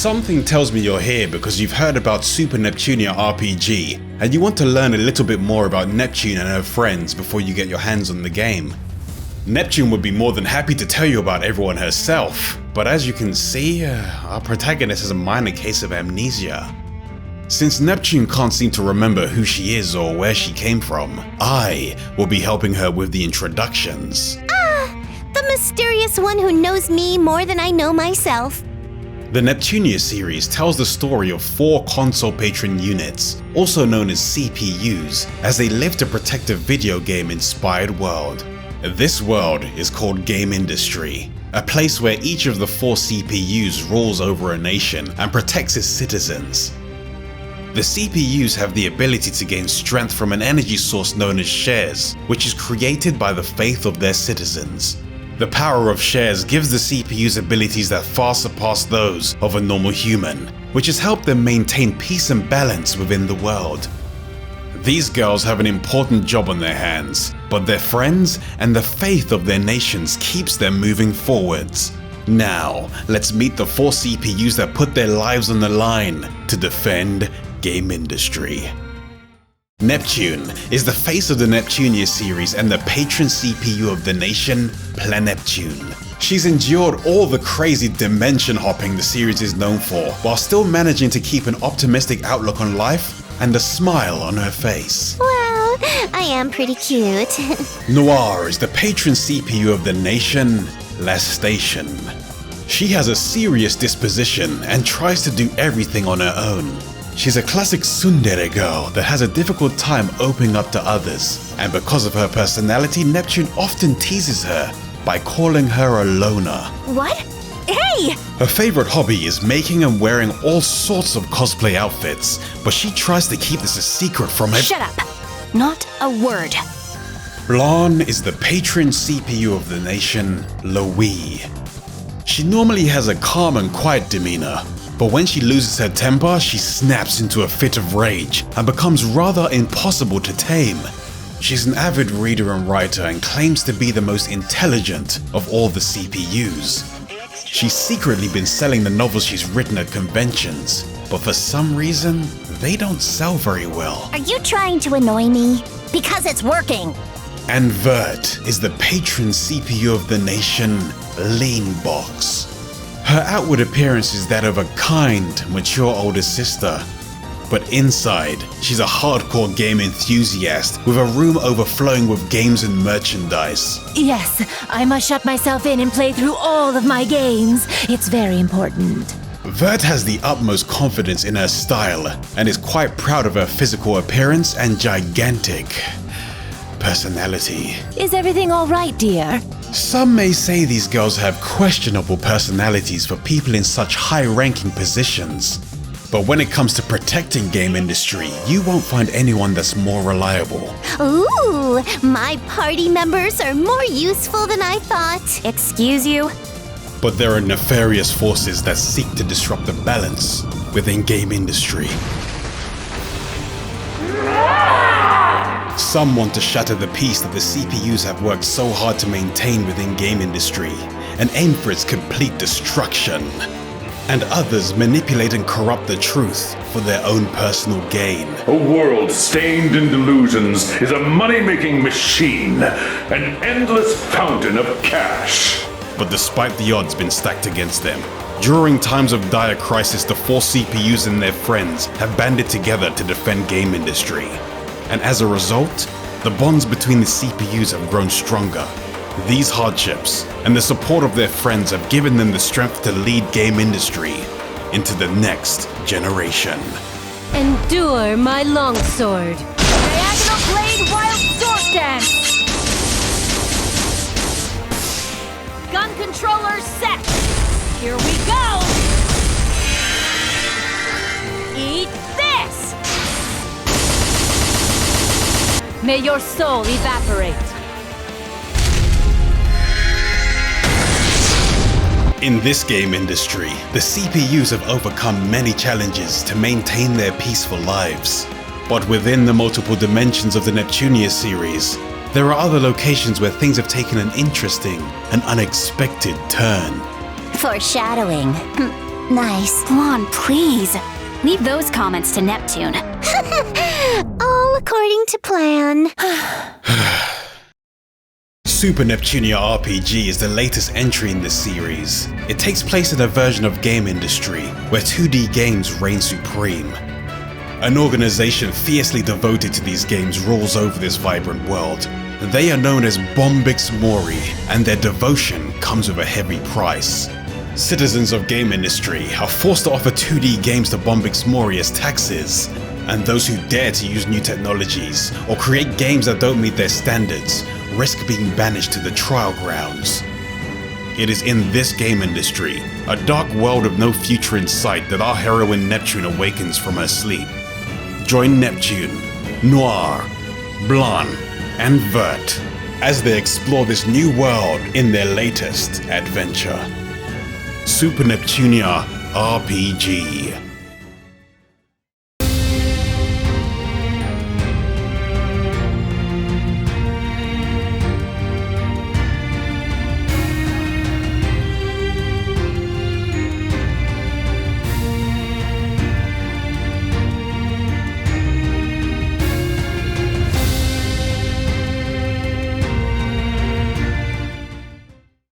Something tells me you're here because you've heard about Super Neptunia RPG, and you want to learn a little bit more about Neptune and her friends before you get your hands on the game. Neptune would be more than happy to tell you about everyone herself, but as you can see, our protagonist has a minor case of amnesia. Since Neptune can't seem to remember who she is or where she came from, I will be helping her with the introductions. The mysterious one who knows me more than I know myself. The Neptunia series tells the story of 4 console patron units, also known as CPUs, as they live to protect a video game-inspired world. This world is called Gamindustri, a place where each of the 4 CPUs rules over a nation and protects its citizens. The CPUs have the ability to gain strength from an energy source known as shares, which is created by the faith of their citizens. The power of shares gives the CPUs abilities that far surpass those of a normal human, which has helped them maintain peace and balance within the world. These girls have an important job on their hands, but their friends and the faith of their nations keeps them moving forwards. Now, let's meet the 4 CPUs that put their lives on the line to defend Gamindustri. Neptune is the face of the Neptunia series and the patron CPU of the nation, Neptune. She's endured all the crazy dimension hopping the series is known for, while still managing to keep an optimistic outlook on life and a smile on her face. Well, I am pretty cute. Noir is the patron CPU of the nation, Station. She has a serious disposition and tries to do everything on her own. She's a classic tsundere girl that has a difficult time opening up to others, and because of her personality, Neptune often teases her by calling her a loner. What? Hey! Her favorite hobby is making and wearing all sorts of cosplay outfits, but she tries to keep this a secret from Shut up! Not a word. Blanc is the patron CPU of the nation, Louis. She normally has a calm and quiet demeanor, but when she loses her temper, she snaps into a fit of rage and becomes rather impossible to tame. She's an avid reader and writer and claims to be the most intelligent of all the CPUs. She's secretly been selling the novels she's written at conventions, but for some reason, they don't sell very well. Are you trying to annoy me? Because it's working! And Vert is the patron CPU of the nation, Leanbox. Her outward appearance is that of a kind, mature older sister, but inside, she's a hardcore game enthusiast with a room overflowing with games and merchandise. Yes, I must shut myself in and play through all of my games. It's very important. Vert has the utmost confidence in her style and is quite proud of her physical appearance and gigantic personality. Is everything all right, dear? Some may say these girls have questionable personalities for people in such high-ranking positions. But when it comes to protecting Gamindustri, you won't find anyone that's more reliable. Ooh, my party members are more useful than I thought. Excuse you? But there are nefarious forces that seek to disrupt the balance within Gamindustri. Some want to shatter the peace that the CPUs have worked so hard to maintain within Gamindustri and aim for its complete destruction. And others manipulate and corrupt the truth for their own personal gain. A world stained in delusions is a money-making machine, an endless fountain of cash. But despite the odds being stacked against them, during times of dire crisis, the 4 CPUs and their friends have banded together to defend Gamindustri. And as a result, the bonds between the CPUs have grown stronger. These hardships and the support of their friends have given them the strength to lead Gamindustri into the next generation. Endure my longsword. Diagonal blade wild sword dance. Gun controller set. Here we go. Eat this. May your soul evaporate. In this Gamindustri, the CPUs have overcome many challenges to maintain their peaceful lives. But within the multiple dimensions of the Neptunia series, there are other locations where things have taken an interesting and unexpected turn. Foreshadowing. Nice. Blonde, please. Leave those comments to Neptune. All according to plan. Super Neptunia RPG is the latest entry in this series. It takes place in a version of Gamindustri, where 2D games reign supreme. An organization fiercely devoted to these games rules over this vibrant world. They are known as Bombyx Mori, and their devotion comes with a heavy price. Citizens of Gamindustri are forced to offer 2D games to Bombyx Mori as taxes, and those who dare to use new technologies or create games that don't meet their standards risk being banished to the trial grounds. It is in this Gamindustri, a dark world of no future in sight, that our heroine Neptune awakens from her sleep. Join Neptune, Noir, Blonde, and Vert as they explore this new world in their latest adventure. Super Neptunia RPG.